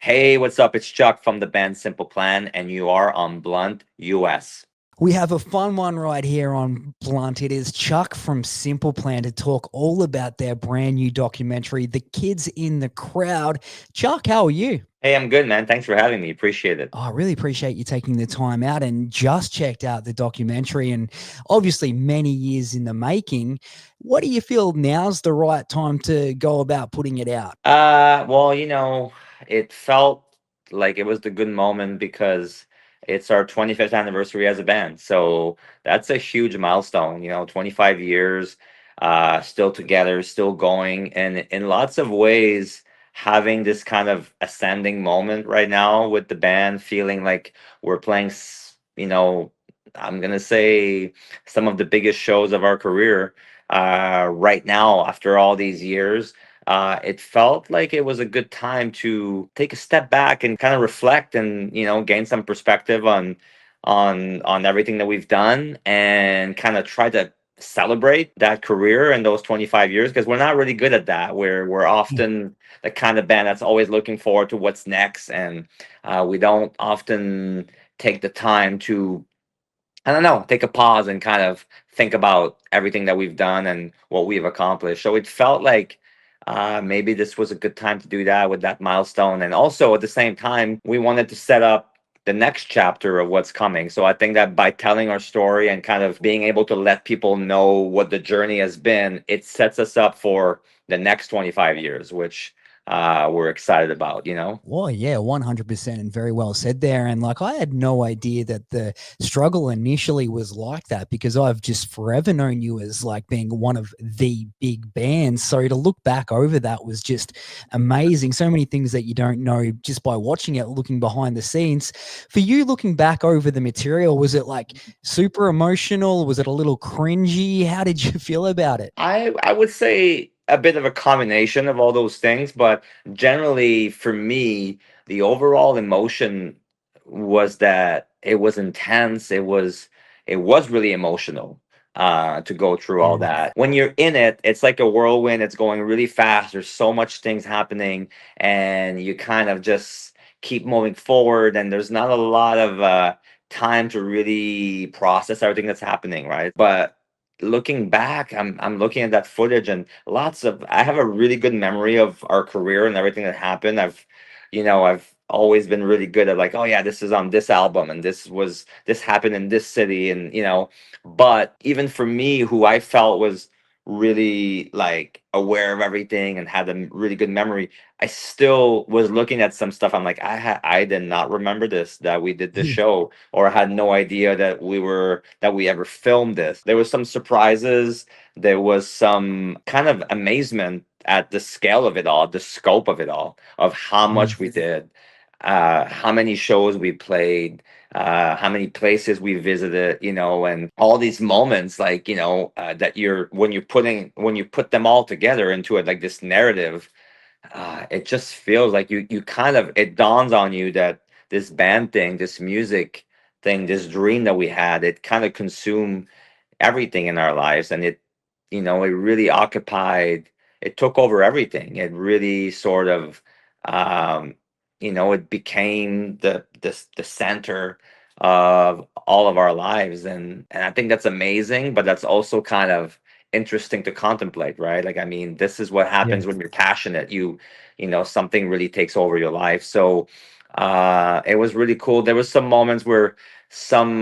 Hey, what's up? It's Chuck from the band Simple Plan, and you are on Blunt US. We have a fun one right here on Blunt. It is Chuck from Simple Plan to talk all about their brand new documentary, The Kids in the Crowd. Chuck, how are you? Hey, I'm good, man. Thanks for having me. Appreciate it. Oh, I really appreciate you taking the time out and just checked out the documentary and obviously many years in the making. What do you feel now's the right time to go about putting it out? Well, it felt like it was the good moment because it's our 25th anniversary as a band. So that's a huge milestone, 25 years, still together, still going, and in lots of ways, having this kind of ascending moment right now with the band, feeling like we're playing, I'm gonna say some of the biggest shows of our career, right now after all these years. It felt like it was a good time to take a step back and kind of reflect and gain some perspective on everything that we've done and kind of try to celebrate that career and those 25 years, because we're not really good at that. We're often the kind of band that's always looking forward to what's next, and we don't often take the time to, I don't know, take a pause and kind of think about everything that we've done and what we've accomplished. So it felt like maybe this was a good time to do that with that milestone. And also at the same time, we wanted to set up the next chapter of what's coming. So I think that by telling our story and kind of being able to let people know what the journey has been, it sets us up for the next 25 years, which we're excited about. Well, yeah, 100% and very well said there. And like, I had no idea that the struggle initially was like that because I've just forever known you as like being one of the big bands. So to look back over that was just amazing. So many things that you don't know just by watching it, looking behind the scenes. For you, looking back over the material, was it like super emotional? Was it a little cringy? How did you feel about it? I would say a bit of a combination of all those things, but generally for me, the overall emotion was that it was intense. It was really emotional to go through all Yeah. that. When you're in it, it's like a whirlwind. It's going really fast. There's so much things happening, and you kind of just keep moving forward. And there's not a lot of time to really process everything that's happening, right? But looking back, I'm looking at that footage, and I have a really good memory of our career and everything that happened. I've always been really good at, like, oh yeah, this is on this album, and this happened in this city, and but even for me, who I felt was really like aware of everything and had a really good memory, I still was looking at some stuff. I'm like, I did not remember this, that we did this show, or I had no idea that we ever filmed this. There was some surprises. There was some kind of amazement at the scale of it all, the scope of it all, of how much we did, how many shows we played, how many places we visited, and all these moments, like, that when you put them all together into it, like this narrative, it just feels like you kind of, it dawns on you that this band thing, this music thing, this dream that we had, it kind of consumed everything in our lives, and it really occupied, it took over everything. It really sort of, um it became the center of all of our lives, and I think that's amazing, but that's also kind of interesting to contemplate, right? Like, I mean, this is what Yeah. happens when you're passionate. Something really takes over your life. So it was really cool. There was some moments where some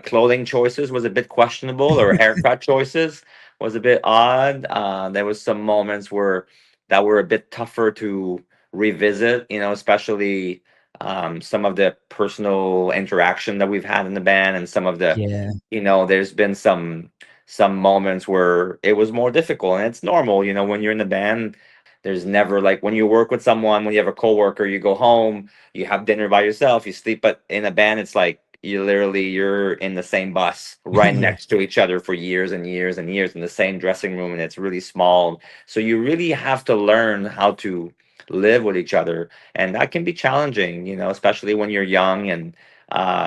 clothing choices was a bit questionable, or haircut choices was a bit odd. There was some moments where that were a bit tougher to revisit, especially some of the personal interaction that we've had in the band, and some of the, Yeah. there's been some moments where it was more difficult, and it's normal, when you're in the band. There's never, like, when you work with someone, when you have a coworker, you go home, you have dinner by yourself, you sleep. But in a band, it's like you're in the same bus, right Yeah. next to each other for years and years and years, in the same dressing room, and it's really small. So you really have to learn how to live with each other. And that can be challenging, especially when you're young and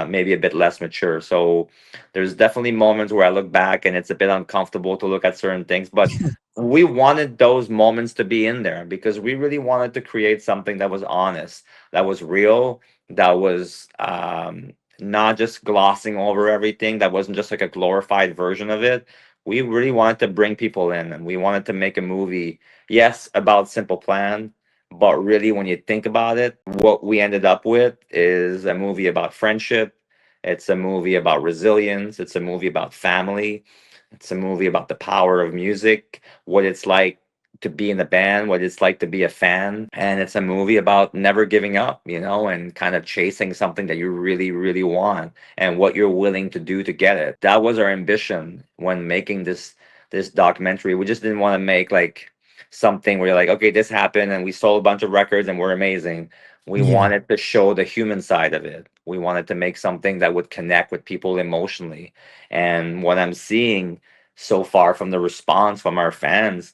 maybe a bit less mature. So there's definitely moments where I look back and it's a bit uncomfortable to look at certain things, but we wanted those moments to be in there because we really wanted to create something that was honest, that was real, that was not just glossing over everything, that wasn't just like a glorified version of it. We really wanted to bring people in and we wanted to make a movie, yes, about Simple Plan, but really, when you think about it, what we ended up with is a movie about friendship. It's a movie about resilience. It's a movie about family. It's a movie about the power of music, what it's like to be in a band, what it's like to be a fan. And it's a movie about never giving up, and kind of chasing something that you really, really want and what you're willing to do to get it. That was our ambition when making this documentary. We just didn't want to make like something where you're like, okay, this happened and we sold a bunch of records and we're amazing. We Yeah. wanted to show the human side of it. We wanted to make something that would connect with people emotionally. And what I'm seeing so far from the response from our fans,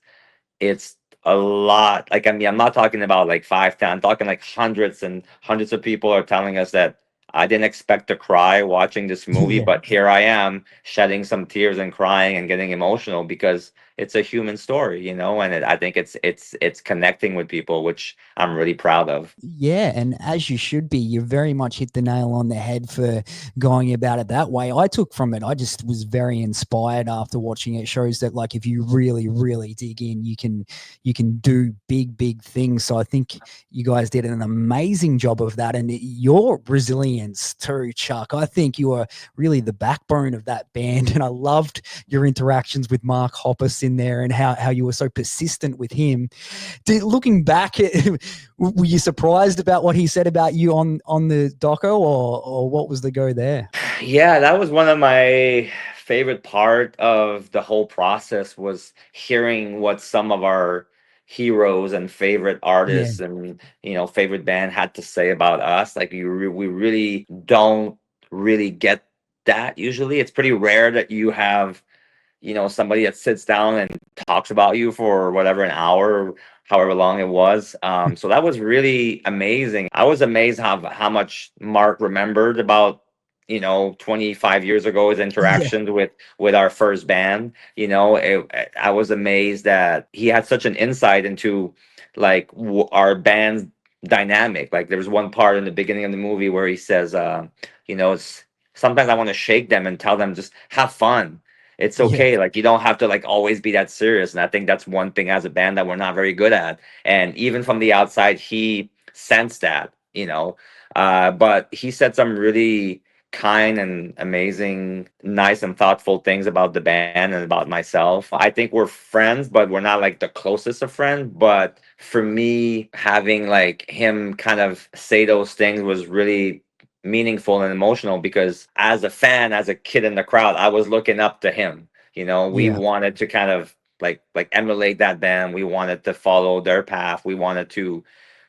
it's a lot. Like, I mean, I'm not talking about like five, 10, I'm talking like hundreds and hundreds of people are telling us that I didn't expect to cry watching this movie, Yeah. but here I am shedding some tears and crying and getting emotional because it's a human story, and I think it's connecting with people, which I'm really proud of. Yeah, and as you should be, you very much hit the nail on the head for going about it that way. I took from it, I just was very inspired after watching it. Shows that like if you really, really dig in, you can do big, big things. So I think you guys did an amazing job of that, and your resilience too, Chuck. I think you are really the backbone of that band, and I loved your interactions with Mark Hoppus in there and how you were so persistent with him. Looking back, were you surprised about what he said about you on the doco, or what was the go there? Yeah, that was one of my favorite part of the whole process was hearing what some of our heroes and favorite Yeah, artists and favorite band had to say about us. Like we really don't really get that usually. It's pretty rare that you have somebody that sits down and talks about you for whatever an hour, however long it was. So that was really amazing. I was amazed how much Mark remembered about 25 years ago his yeah, interactions with our first band. I was amazed that he had such an insight into like our band's dynamic. Like there was one part in the beginning of the movie where he says, it's sometimes I want to shake them and tell them just have fun. It's yeah, okay. Like you don't have to like always be that serious. And I think that's one thing as a band that we're not very good at. And even from the outside, he sensed that. But he said some really kind and amazing, nice and thoughtful things about the band and about myself. I think we're friends, but we're not like the closest of friends. But for me, having like him kind of say those things was really meaningful and emotional because as a fan, as a kid in the crowd, I was looking up to him. We yeah, wanted to kind of like emulate that band. We wanted to follow their path. We wanted to,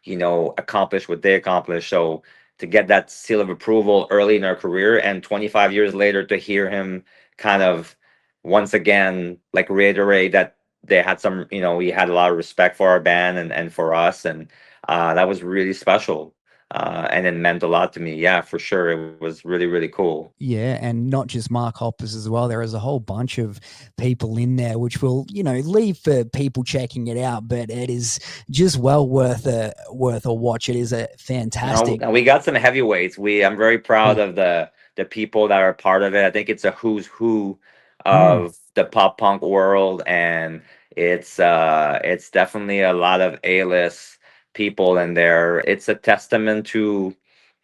accomplish what they accomplished. So to get that seal of approval early in our career and 25 years later to hear him kind of once again like reiterate that they had some, he had a lot of respect for our band and for us and that was really special and it meant a lot to me. Yeah, for sure. It was really, really cool. yeah, and not just Mark Hoppus as well. There is a whole bunch of people in there, which will leave for people checking it out. But it is just well worth a watch. It is a fantastic. And we got some heavyweights. I'm very proud Yeah. of the people that are part of it. I think it's a who's who Mm. of the pop punk world, and it's definitely a lot of A-list people in there. It's a testament to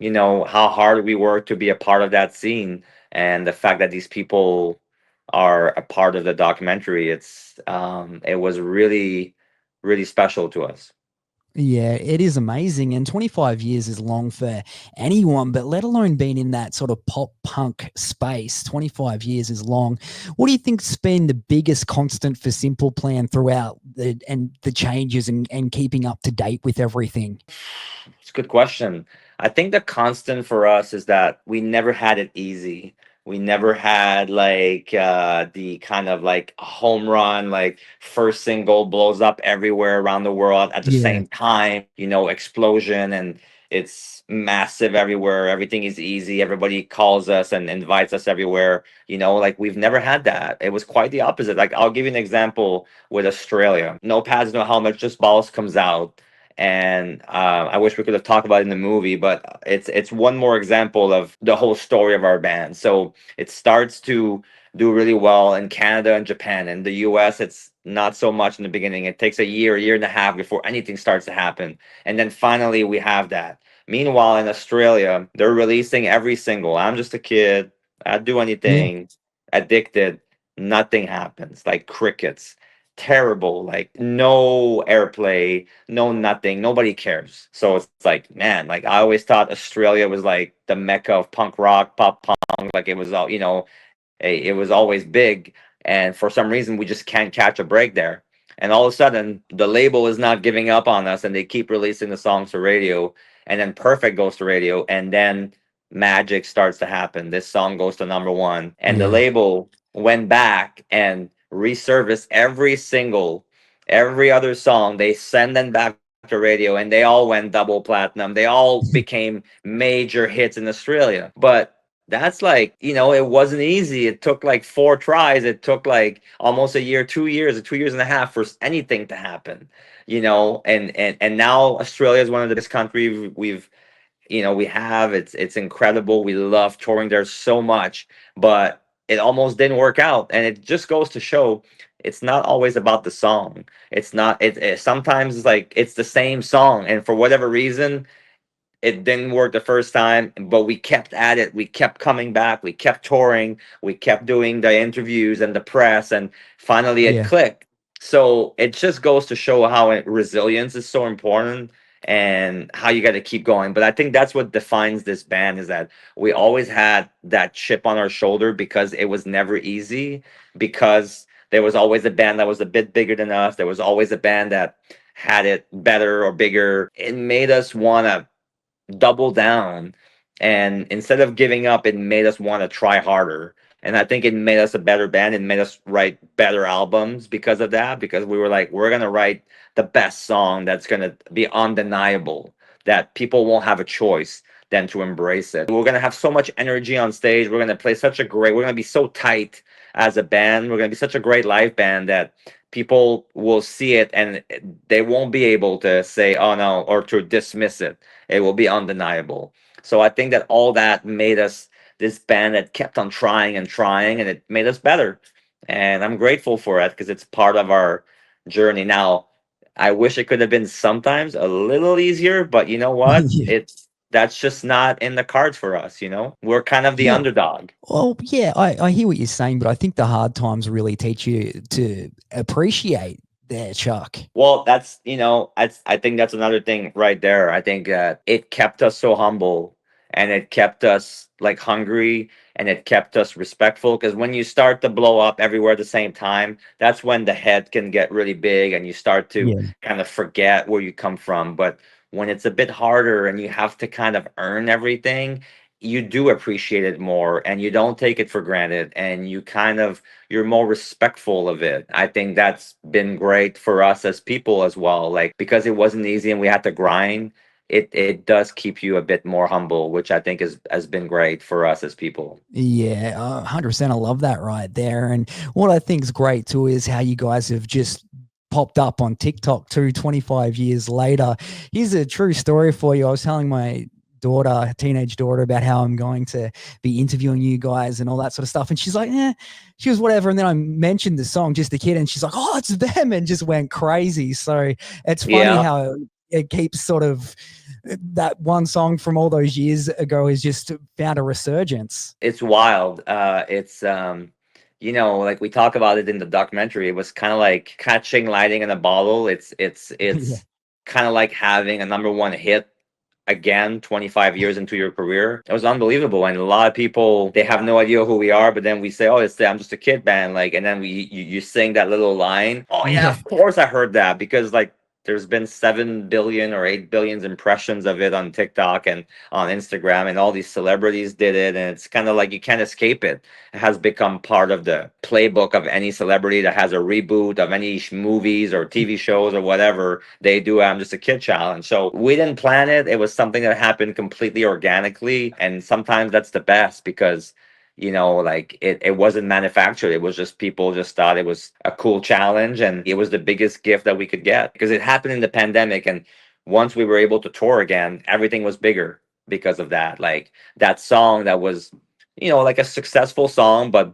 how hard we work to be a part of that scene, and the fact that these people are a part of the documentary. It was really, really special to us. Yeah, it is amazing. And 25 years is long for anyone, but let alone being in that sort of pop punk space. 25 years is long. What do you think's been the biggest constant for Simple Plan throughout the changes and keeping up to date with everything? It's a good question. I think the constant for us is that we never had it easy. We never had like the kind of like home run, like first single blows up everywhere around the world at the Yeah. same time, explosion, and it's massive everywhere. Everything is easy. Everybody calls us and invites us everywhere. Like we've never had that. It was quite the opposite. Like I'll give you an example with Australia. No pads, no helmets, just balls comes out. And I wish we could have talked about it in the movie, but it's one more example of the whole story of our band. So it starts to do really well in Canada and Japan. In the US, it's not so much in the beginning. It takes a year and a half before anything starts to happen. And then finally we have that. Meanwhile, in Australia, they're releasing every single. I'm just a kid. I'd do Yeah. anything. Addicted. Nothing happens. Like crickets. Terrible. Like no airplay, no nothing. Nobody cares. So it's like, man, like I always thought Australia was like the mecca of punk rock, pop punk. Like it was all, it was always big, and for some reason we just can't catch a break there. And all of a sudden the label is not giving up on us, and they keep releasing the songs to radio, and then Perfect goes to radio, and then magic starts to happen. This song goes to number one, and the Yeah. label went back and resurfaced every other song. They send them back to radio, and they all went double platinum. They all became major hits in Australia. But that's like, it wasn't easy. It took like four tries. It took like almost a year, 2 years, or 2 years and a half for anything to happen. And now Australia is one of the best countries we have. It's incredible. We love touring there so much, but it almost didn't work out. And it just goes to show it's not always about the song. It's not it sometimes it's like it's the same song, and for whatever reason it didn't work the first time, but we kept at it. We kept coming back. We kept touring. We kept doing the interviews and the press, and finally it Yeah. clicked. So it just goes to show how resilience is so important and how you got to keep going. But I think that's what defines this band, is that we always had that chip on our shoulder because it was never easy, because there was always a band that was a bit bigger than us. There was always a band that had it better or bigger. It made us want to double down. And instead of giving up, it made us want to try harder. And I think it made us a better band. It made us write better albums because of that, because we were like, we're going to write the best song that's going to be undeniable, that people won't have a choice than to embrace it. We're going to have so much energy on stage. We're going to play we're going to be so tight as a band. We're going to be such a great live band that people will see it and they won't be able to say, oh no, or to dismiss it. It will be undeniable. So I think that all that made us this band that kept on trying and trying, and it made us better. And I'm grateful for it because it's part of our journey. Now, I wish it could have been sometimes a little easier, but you know what? Yeah. That's just not in the cards for us. We're kind of the Yeah. underdog. Well, yeah, I hear what you're saying, but I think the hard times really teach you to appreciate their Chuck. Well, I think that's another thing right there. I think that it kept us so humble, and it kept us like hungry, and it kept us respectful, because when you start to blow up everywhere at the same time, that's when the head can get really big and you start to Yeah. kind of forget where you come from. But when it's a bit harder and you have to kind of earn everything, you do appreciate it more, and you don't take it for granted, and you're more respectful of it. I think that's been great for us as people as well. Like, because it wasn't easy and we had to grind, it does keep you a bit more humble, which I think has been great for us as people. Yeah, 100%. I love that right there. And what I think's great too is how you guys have just popped up on TikTok too, 25 years later. Here's a true story for you. I was telling my daughter, teenage daughter, about how I'm going to be interviewing you guys and all that sort of stuff. And she's like, she was whatever. And then I mentioned the song, Just a Kid, and she's like, oh, it's them, and just went crazy. So it's funny Yeah, how it keeps sort of that one song from all those years ago has just found a resurgence. it's wild. Like we talk about it in the documentary, it was kind of like catching lightning in a bottle. It's Yeah. it's kind of like having a number one hit again 25 years into your career. It was unbelievable, and a lot of people, they have no idea who we are, but then we say, oh, it's the I'm Just a Kid band, like, and then you sing that little line. Oh yeah, Yeah. of course I heard that, because like there's been 7 billion or 8 billion impressions of it on TikTok and on Instagram, and all these celebrities did it, and it's kind of like you can't escape it. It has become part of the playbook of any celebrity that has a reboot of any movies or TV shows or whatever they do. I'm just a kid challenge. So we didn't plan it. It was something that happened completely organically, and sometimes that's the best because like it wasn't manufactured. It was just people just thought it was a cool challenge, and it was the biggest gift that we could get because it happened in the pandemic. And once we were able to tour again, everything was bigger because of that. Like that song that was like a successful song, but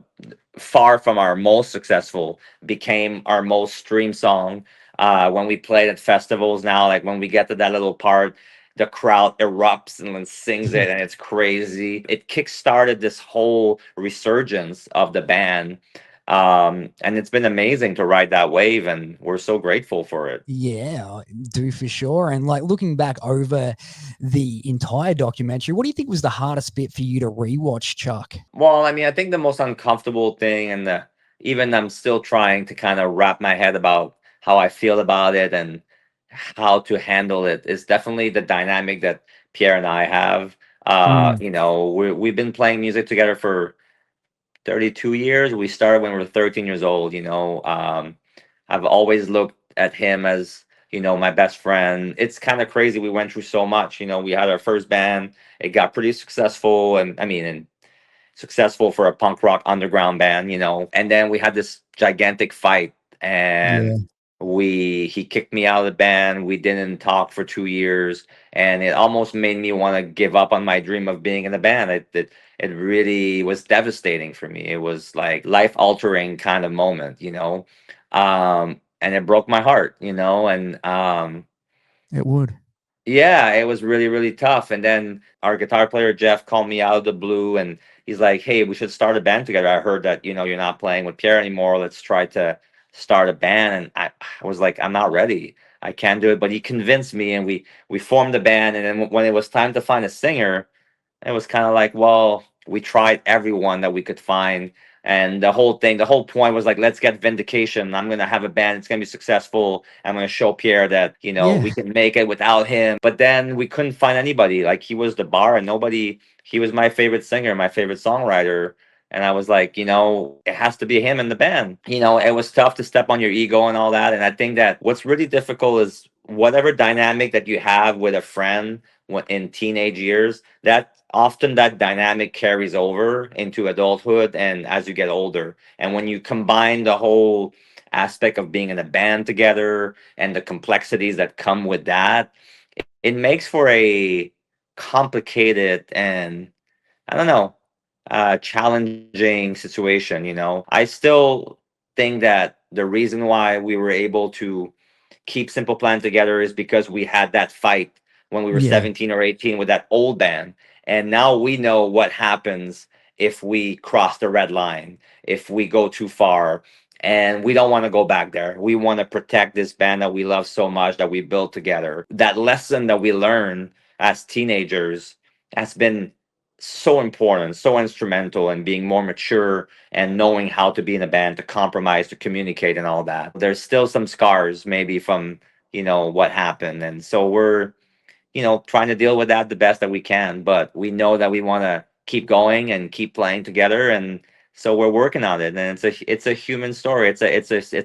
far from our most successful, became our most streamed song. When we played at festivals now, like when we get to that little part, the crowd erupts and then sings it, and it's crazy. It kickstarted this whole resurgence of the band. And it's been amazing to ride that wave, and we're so grateful for it. Yeah, I do for sure. And like looking back over the entire documentary, what do you think was the hardest bit for you to rewatch, Chuck? Well, I mean, I think the most uncomfortable thing, and even I'm still trying to kind of wrap my head about how I feel about it and how to handle it, is definitely the dynamic that Pierre and I have. Mm, We've been playing music together for 32 years. We started when we were 13 years old. I've always looked at him as, my best friend. It's kind of crazy. We went through so much. We had our first band. It got pretty successful. And I mean, and successful for a punk rock underground band, and then we had this gigantic fight, and yeah. he kicked me out of the band. We didn't talk for 2 years, and it almost made me want to give up on my dream of being in a band. It really was devastating for me. It was like life altering kind of moment, and it broke my heart, and It would. yeah, it was really, really tough. And then our guitar player Jeff called me out of the blue, and he's like, "Hey, we should start a band together. I heard that you're not playing with Pierre anymore. Let's try to start a band." And I was like, "I'm not ready. I can't do it." But he convinced me, and we formed the band. And then when it was time to find a singer, it was kind of like, well, we tried everyone that we could find. And the whole point was like, let's get Vindication. I'm going to have a band. It's going to be successful. I'm going to show Pierre that, Yeah. we can make it without him. But then we couldn't find anybody. Like he was the bar, and he was my favorite singer, my favorite songwriter. And I was like, it has to be him in the band. It was tough to step on your ego and all that. And I think that what's really difficult is whatever dynamic that you have with a friend in teenage years, that often that dynamic carries over into adulthood and as you get older. And when you combine the whole aspect of being in a band together and the complexities that come with that, it makes for a complicated and, I don't know, challenging situation. I still think that the reason why we were able to keep Simple Plan together is because we had that fight when we were Yeah. 17 or 18 with that old band. And now we know what happens if we cross the red line, if we go too far. And we don't want to go back there. We want to protect this band that we love so much, that we built together. That lesson that we learned as teenagers has been so important, so instrumental in being more mature and knowing how to be in a band, to compromise, to communicate, and all that. There's still some scars maybe from what happened, and so we're trying to deal with that the best that we can. But we know that we want to keep going and keep playing together, and so we're working on it. And it's a human story. It's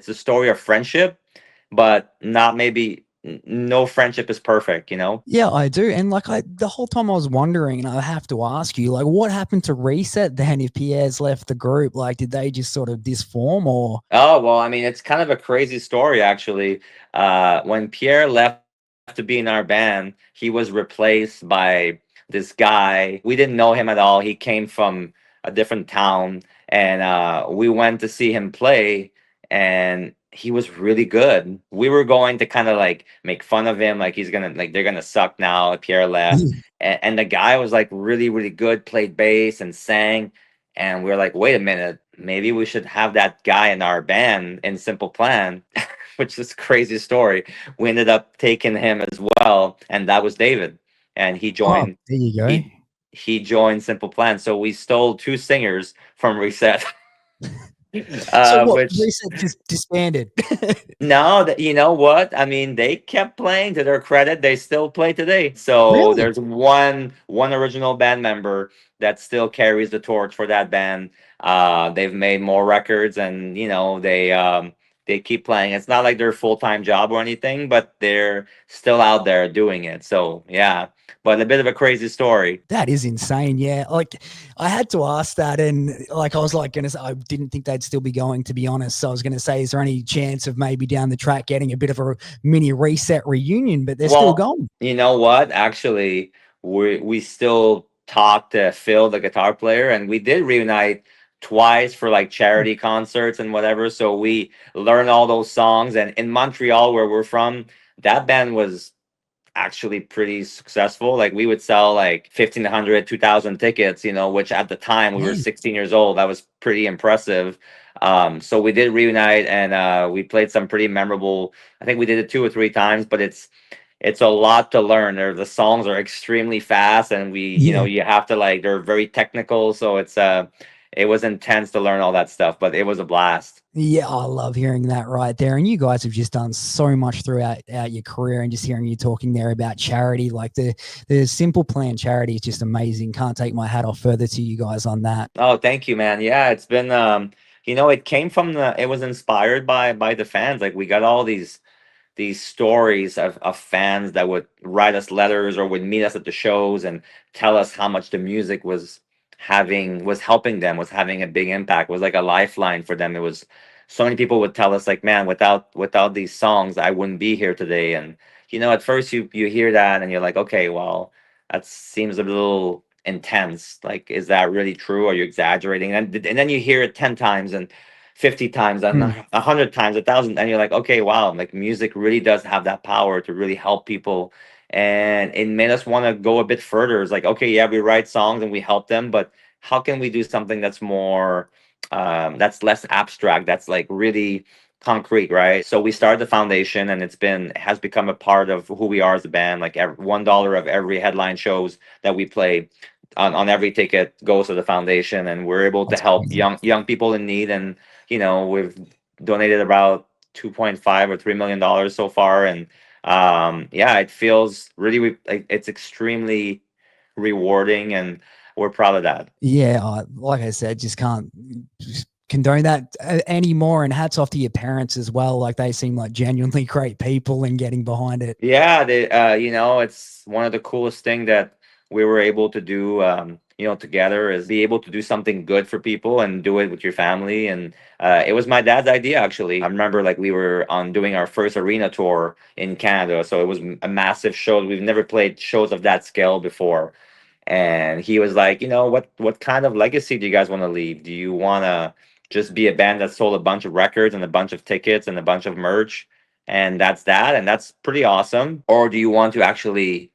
a story of friendship, but not maybe no friendship is perfect. Yeah, I do. And like the whole time I was wondering, and I have to ask you, like, what happened to Reset then if Pierre's left the group? Like, did they just sort of disform or Oh, well, I mean, it's kind of a crazy story, actually. When Pierre left to be in our band, he was replaced by this guy. We didn't know him at all. He came from a different town, and we went to see him play, and he was really good. We were going to kind of like make fun of him, like they're gonna suck now. Pierre left, and the guy was like really, really good, played bass and sang. And we were like, wait a minute, maybe we should have that guy in our band in Simple Plan, which is a crazy story. We ended up taking him as well, and that was David. And Oh, there you go. he joined Simple Plan. So we stole two singers from Reset. So what? Which Reset just disbanded. no, that you know what? I mean, they kept playing. To their credit, they still play today. So Really? there's one original band member that still carries the torch for that band. They've made more records, and they keep playing. It's not like their full time job or anything, but they're still out there doing it. So yeah, but a bit of a crazy story. That is insane. Yeah. Like I had to ask that. And like, I was like, going to say, I didn't think they'd still be going, to be honest. So I was going to say, is there any chance of maybe down the track getting a bit of a mini reset reunion, but they're still Well, going? you know what? Actually, we still talked to Phil, the guitar player, and we did reunite twice for like charity concerts and whatever. So we learned all those songs. And in Montreal, where we're from, that band was actually pretty successful. Like we would sell like 1,500, 2,000 tickets, which at the time we were Man. 16 years old. That was pretty impressive. So we did reunite and we played some pretty memorable. I think we did it two or three times, but it's a lot to learn. The songs are extremely fast, and Yeah. you have to like they're very technical. So it was intense to learn all that stuff, but it was a blast. Yeah, I love hearing that right there. And you guys have just done so much throughout your career, and just hearing you talking there about charity, like the Simple Plan charity is just amazing. Can't take my hat off further to you guys on that. Oh, thank you, man. Yeah, it's been it came from it was inspired by the fans. Like we got all these stories of fans that would write us letters or would meet us at the shows and tell us how much the music was helping them, was having a big impact, was like a lifeline for them. It was so many people would tell us like, man, without these songs, I wouldn't be here today. And at first you hear that and you're like, okay, well, that seems a little intense. Like, is that really true? Are you exaggerating? And then you hear it 10 times and 50 times and Mm. 100 times, 1,000, and you're like, okay, wow, like music really does have that power to really help people. And it made us want to go a bit further. It's like, okay, yeah, we write songs and we help them, but how can we do something that's more that's less abstract, that's like really concrete, right? So we started the foundation, and it has become a part of who we are as a band. Like $1 of every headline shows that we play on every ticket goes to the foundation, and we're able to That's help crazy. young people in need. And we've donated about 2.5 or $3 million so far. And yeah, it feels really like it's extremely rewarding, and we're proud of that. Yeah, like I said, just can't condone that anymore. And hats off to your parents as well. Like they seem like genuinely great people and getting behind it. Yeah, it's one of the coolest thing that we were able to do, together, is be able to do something good for people and do it with your family. And it was my dad's idea, actually. I remember like we were on doing our first arena tour in Canada, so it was a massive show. We've never played shows of that scale before. And he was like, what kind of legacy do you guys want to leave? Do you want to just be a band that sold a bunch of records and a bunch of tickets and a bunch of merch, and that's that, and that's pretty awesome? Or do you want to actually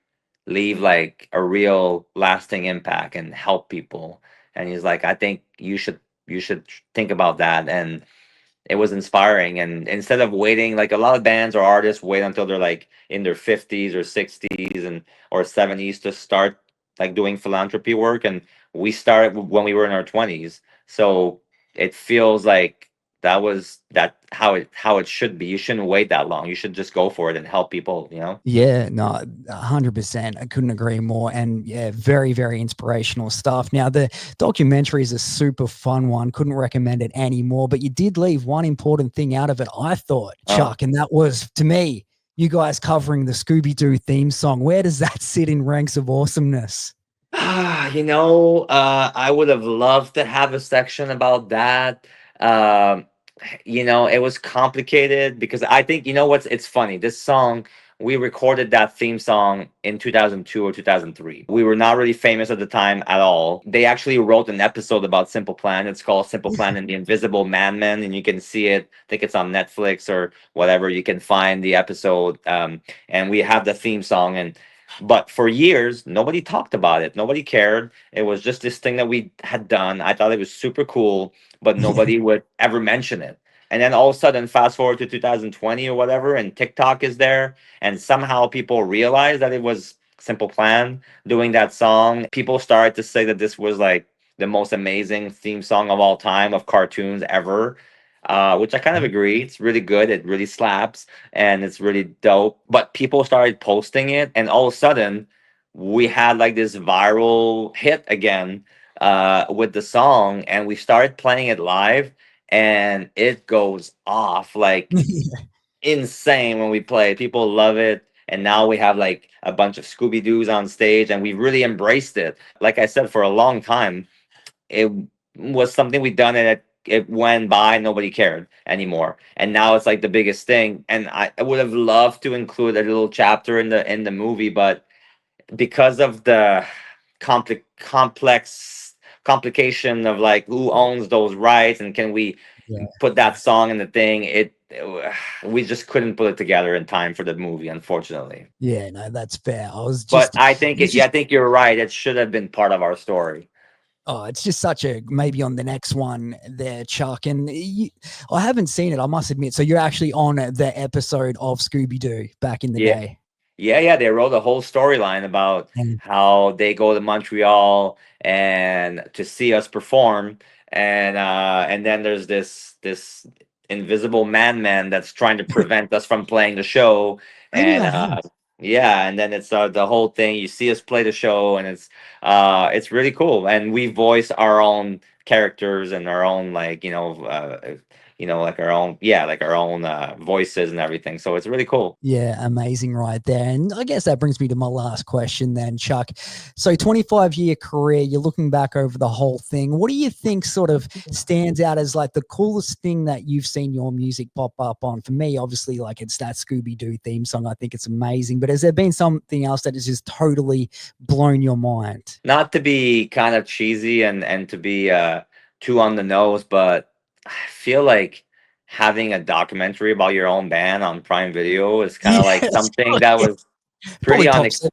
leave like a real lasting impact and help people? And he's like, I think you should think about that. And it was inspiring. And instead of waiting, like a lot of bands or artists wait until they're like in their 50s or 60s and or 70s to start like doing philanthropy work, and we started when we were in our 20s. So it feels like that how it should be. You shouldn't wait that long. You should just go for it and help people. Yeah, no, 100%. I couldn't agree more. And yeah, very, very inspirational stuff. Now, the documentary is a super fun one. Couldn't recommend it anymore. But you did leave one important thing out of it, I thought, Oh. Chuck, and that was, to me, you guys covering the Scooby Doo theme song. Where does that sit in ranks of awesomeness? I would have loved to have a section about that. Um, it was complicated because I think, what's it's funny. This song, we recorded that theme song in 2002 or 2003. We were not really famous at the time at all. They actually wrote an episode about Simple Plan. It's called Simple Plan and the Invisible Man Men, and you can see it. I think it's on Netflix or whatever. You can find the episode. And we have the theme song. But for years, nobody talked about it. Nobody cared. It was just this thing that we had done. I thought it was super cool, but Yeah. nobody would ever mention it. And then all of a sudden, fast forward to 2020 or whatever, and TikTok is there, and somehow people realized that it was Simple Plan doing that song. People started to say that this was like the most amazing theme song of all time of cartoons ever. Which I kind of agree. It's really good. It really slaps and it's really dope. But people started posting it, and all of a sudden, we had like this viral hit again with the song, and we started playing it live, and it goes off like insane when we play. People love it. And now we have like a bunch of Scooby Doo's on stage, and we really embraced it. Like I said, for a long time, it was something we done, and it went by, nobody cared anymore. And now it's like the biggest thing. And I would have loved to include a little chapter in the movie, but because of the complex complication of like who owns those rights and can we Yeah. put that song in the thing, we just couldn't put it together in time for the movie, unfortunately. Yeah, no, that's fair. I was But just, I think it's yeah, just, I think you're right. It should have been part of our story. oh, it's just such a maybe on the next one there, Chuck. And I haven't seen it, I must admit. So you're actually on the episode of Scooby Doo back in the Yeah. day. Yeah, they wrote a whole storyline about And how they go to Montreal and to see us perform, and then there's this invisible man that's trying to prevent us from playing the show, maybe and I have. yeah, and then it's the whole thing. You see us play the show, and it's really cool, and we voice our own characters and our own like like our own, yeah, like our own voices and everything. So it's really cool. Yeah, amazing right there. And I guess that brings me to my last question then, Chuck. So 25-year career, you're looking back over the whole thing. What do you think sort of stands out as like the coolest thing that you've seen your music pop up on? For me, obviously, like it's that Scooby-Doo theme song. I think it's amazing. But has there been something else that has just totally blown your mind? Not to be kind of cheesy and to be too on the nose, but I feel like having a documentary about your own band on Prime Video is kind Yeah, of like that's something probably, that yeah, was probably pretty top unex seven.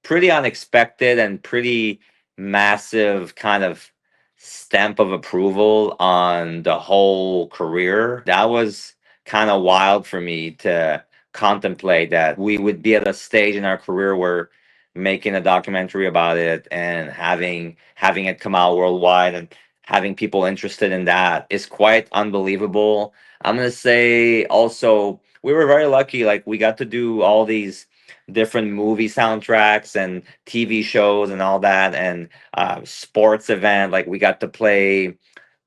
pretty unexpected and pretty massive kind of stamp of approval on the whole career. That was kind of wild for me to contemplate that we would be at a stage in our career where making a documentary about it and having it come out worldwide and having people interested in that is quite unbelievable. I'm going to say also we were very lucky, like we got to do all these different movie soundtracks and TV shows and all that, and sports event. Like we got to play.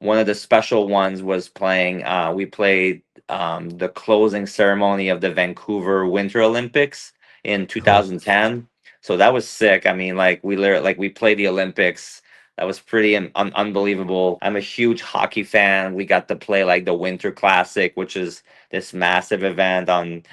One of the special ones was playing. We played the closing ceremony of the Vancouver Winter Olympics in Cool. 2010. So that was sick. I mean, like we played the Olympics. That was pretty unbelievable. I'm a huge hockey fan. We got to play like the Winter Classic, which is this massive event on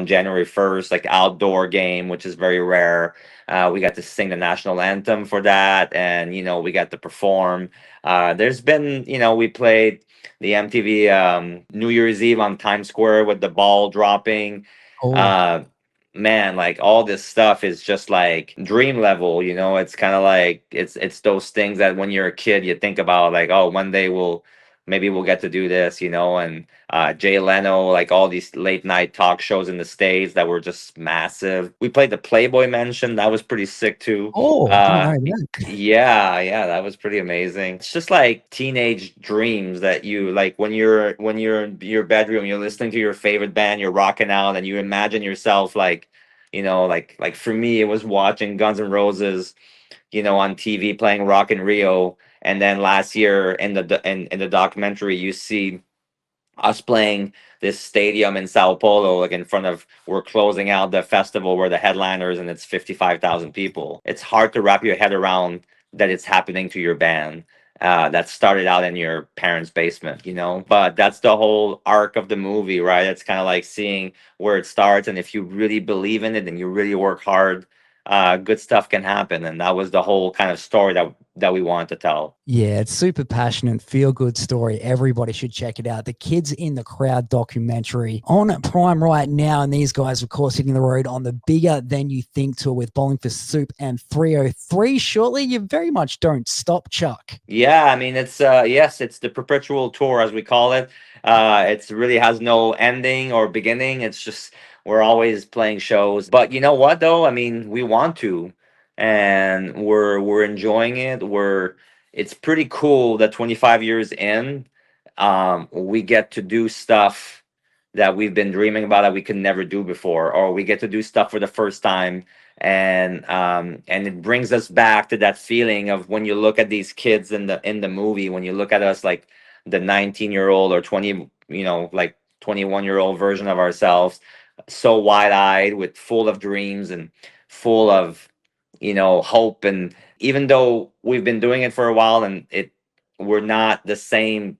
January 1st, like outdoor game, which is very rare. We got to sing the national anthem for that, and we got to perform. There's been, we played the MTV New Year's Eve on Times Square with the ball dropping. Cool. Uh, Man, like all this stuff is just like dream level. It's kind of like it's those things that when you're a kid you think about, like, oh, one day maybe we'll get to do this, and Jay Leno, like all these late night talk shows in the States that were just massive. We played the Playboy Mansion. That was pretty sick too. Oh, I didn't know that. Yeah, that was pretty amazing. It's just like teenage dreams that you like when you're in your bedroom, you're listening to your favorite band, you're rocking out, and you imagine yourself like, like for me, it was watching Guns N' Roses, on TV playing Rock in Rio, and then last year in the documentary, you see us playing this stadium in Sao Paulo, like in front of, we're closing out the festival, where the headliners, and it's 55,000 people. It's hard to wrap your head around that it's happening to your band. That started out in your parents' basement, but that's the whole arc of the movie, right? It's kind of like seeing where it starts, and if you really believe in it and you really work hard, good stuff can happen. And that was the whole kind of story that we wanted to tell. Yeah, it's super passionate, feel good story. Everybody should check it out. The Kids in the Crowd documentary on Prime right now. And these guys, of course, hitting the road on the Bigger Than You Think tour with Bowling for Soup and 303. Shortly, you very much don't stop, Chuck. Yeah, I mean it's yes, it's the perpetual tour as we call it. It's really has no ending or beginning. It's just we're always playing shows. But you know what though? I mean, we want to, and we're enjoying it. it's pretty cool that 25 years in, we get to do stuff that we've been dreaming about that we could never do before, or we get to do stuff for the first time. And it brings us back to that feeling of when you look at these kids in the movie, when you look at us like the 19-year-old or 20, like 21-year-old version of ourselves, so wide-eyed with full of dreams and full of hope. And even though we've been doing it for a while and we're not the same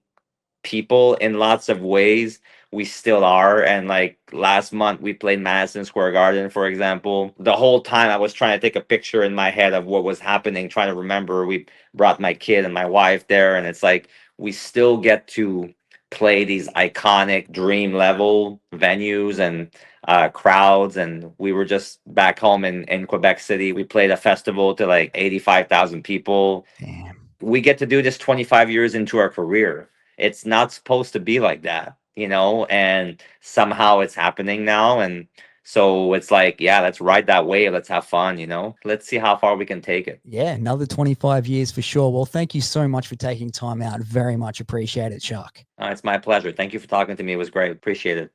people in lots of ways, we still are. And like last month we played Madison Square Garden, for example. The whole time I was trying to take a picture in my head of what was happening, trying to remember. We brought my kid and my wife there, and it's like we still get to play these iconic dream level venues and crowds. And we were just back home in Quebec City. We played a festival to like 85,000 people. Damn. We get to do this 25 years into our career. It's not supposed to be like that, and somehow it's happening now. And so it's like, yeah, let's ride that wave. Let's have fun, Let's see how far we can take it. Yeah, another 25 years for sure. Well, thank you so much for taking time out. Very much appreciate it, Chuck. It's my pleasure. Thank you for talking to me. It was great. Appreciate it.